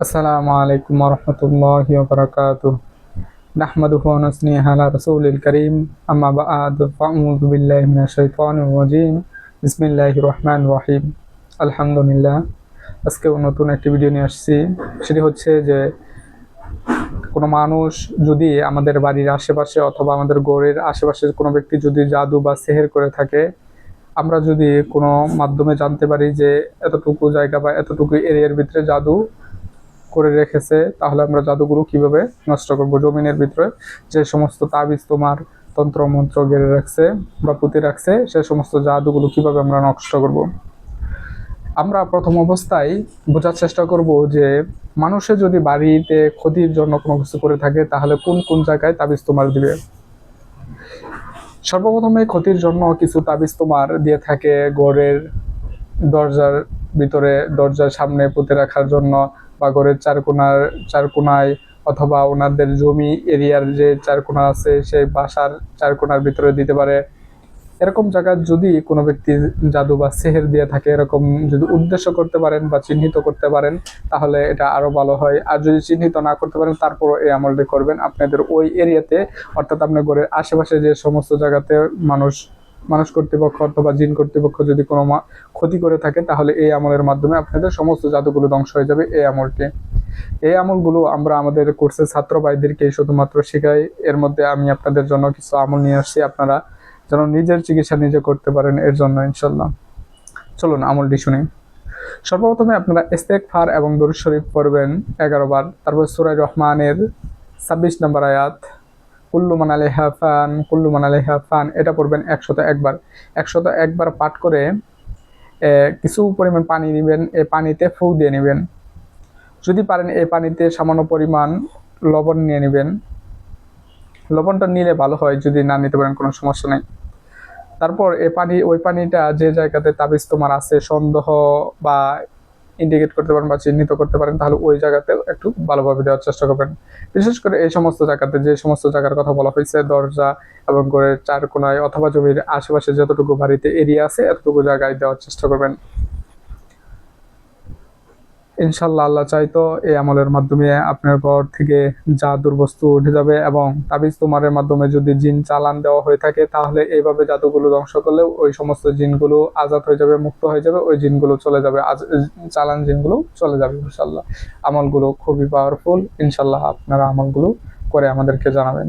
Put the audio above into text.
আসসালামু আলাইকুম ওয়া রাহমাতুল্লাহি ওয়া বারাকাতুহু। নাহমাদুহু ওয়া নুসল্লি আলা রাসূলিল কারীম। আম্মা বা'দু ফাআউযু বিল্লাহি মিনাশ শাইতানির রাজীম। বিসমিল্লাহির রহমানির রহিম। আলহামদুলিল্লাহ। আজকেও নতুন একটি ভিডিও নিয়ে আসছি। সেটি হচ্ছে যে কোনো মানুষ যদি আমাদের বাড়ির আশেপাশে অথবা আমাদের ঘরের আশেপাশের কোনো ব্যক্তি যদি জাদু বা সেহের করে থাকে, আমরা যদি কোনো মাধ্যমে জানতে পারি যে এতটুকু জায়গা বা এতটুকু এরিয়ার ভিতরে জাদু করে রেখেছে, তাহলে আমরা জাদুগুলো কিভাবে নষ্ট করব। জমিনের ভিতরে যে সমস্ত তাবিজ তোমার তন্ত্র মন্ত্র গেড়ে রাখছে বা পুঁতে রাখছে, সে সমস্ত জাদুগুলো কিভাবে আমরা নষ্ট করব। আমরা প্রথম অবস্থায় বোঝার চেষ্টা করব যে মানুষের যদি বাড়িতে ক্ষতির জন্য কোনো কিছু করে থাকে, তাহলে কোন কোন জায়গায় তাবিজ তোমার দিবে। সর্বপ্রথমে ক্ষতির জন্য কিছু তাবিজ তোমার দিয়ে থাকে ঘরের দরজার ভিতরে, দরজার সামনে পুঁতে রাখার জন্য, বা ঘরের চারকোনায়, অথবা ওনাদের জমি এরিয়ার যে চারকোনা আছে সেই বাসার চারকোনার ভিতরে দিতে পারে। এরকম জায়গায় যদি কোনো ব্যক্তি জাদু বা সেহের দিয়ে থাকে, এরকম যদি উদ্দেশ্য করতে পারেন বা চিহ্নিত করতে পারেন, তাহলে এটা আরো ভালো হয়। আর যদি চিহ্নিত না করতে পারেন, তারপরও এই আমলটি করবেন আপনাদের ওই এরিয়াতে, অর্থাৎ আপনার ঘরের আশেপাশে যে সমস্ত জায়গাতে মানুষ কর্তৃপক্ষ অথবা জিন কর্তৃপক্ষ যদি কোনো ক্ষতি করে থাকে, তাহলে এই আমলের মাধ্যমে আপনাদের সমস্ত জাদুগুলো ধ্বংস হয়ে যাবে। এই আমলগুলো আমরা আমাদের কোর্সের ছাত্র ভাইদেরকে শুধুমাত্র শেখাই। এর মধ্যে আমি আপনাদের জন্য কিছু আমল নিয়ে আসছি, আপনারা যেন নিজের চিকিৎসা নিজে করতে পারেন, এর জন্য ইনশাল্লাহ। চলুন আমলটি শুনি। সর্বপ্রথমে আপনারা ইস্তেগফার এবং দরুদ শরীফ পড়বেন 11 বার। তারপর সূরা রহমানের 26 নম্বর আয়াত, কুল্লু মান আলাইহা ফান কুল্লু মান আলাইহা ফান, এটা পড়বেন 101 বার। 101 বার পাঠ করে কিছু পরিমাণ পানি নেবেন, এই পানিতে ফু দিয়ে নেবেন। যদি পারেন এই পানিতে সামান্য পরিমাণ লবণ নিয়ে নেবেন। লবণটা নিলে ভালো হয়, যদি না নিতে পারেন কোনো সমস্যা নেই। তারপর ওই পানিটা যে জায়গাতে তাবিজ তোমার আছে সন্দেহ বা ইন্ডিকেট করতে পারেন বা চিহ্নিত করতে পারেন, তাহলে ওই জায়গাতেও একটু ভালোভাবে দেওয়ার চেষ্টা করবেন। বিশেষ করে এই সমস্ত জায়গাতে, যে সমস্ত জায়গার কথা বলা হয়েছে, দরজা এবং ঘরের চার কোনায় অথবা জমির আশেপাশে যতটুকু বাড়িতে এরিয়া আছে, এতটুকু জায়গায় দেওয়ার চেষ্টা করবেন। ইনশাল্লাহ আল্লাহ চাইতো এই আমলের মাধ্যমে আপনার ঘর থেকে জাদুর বস্তু উঠে যাবে, এবং তাবিজ তোমারের মাধ্যমে যদি জিন চালান দেওয়া হয়ে থাকে, তাহলে এইভাবে জাদুগুলো ধ্বংস করলে ওই সমস্ত জিনগুলো আজাদ হয়ে যাবে, মুক্ত হয়ে যাবে, ওই জিনগুলো চলে যাবে, চালান জিনগুলো চলে যাবে ইনশাল্লাহ। আমলগুলো খুবই পাওয়ারফুল। ইনশাল্লাহ আপনারা আমলগুলো করে আমাদেরকে জানাবেন।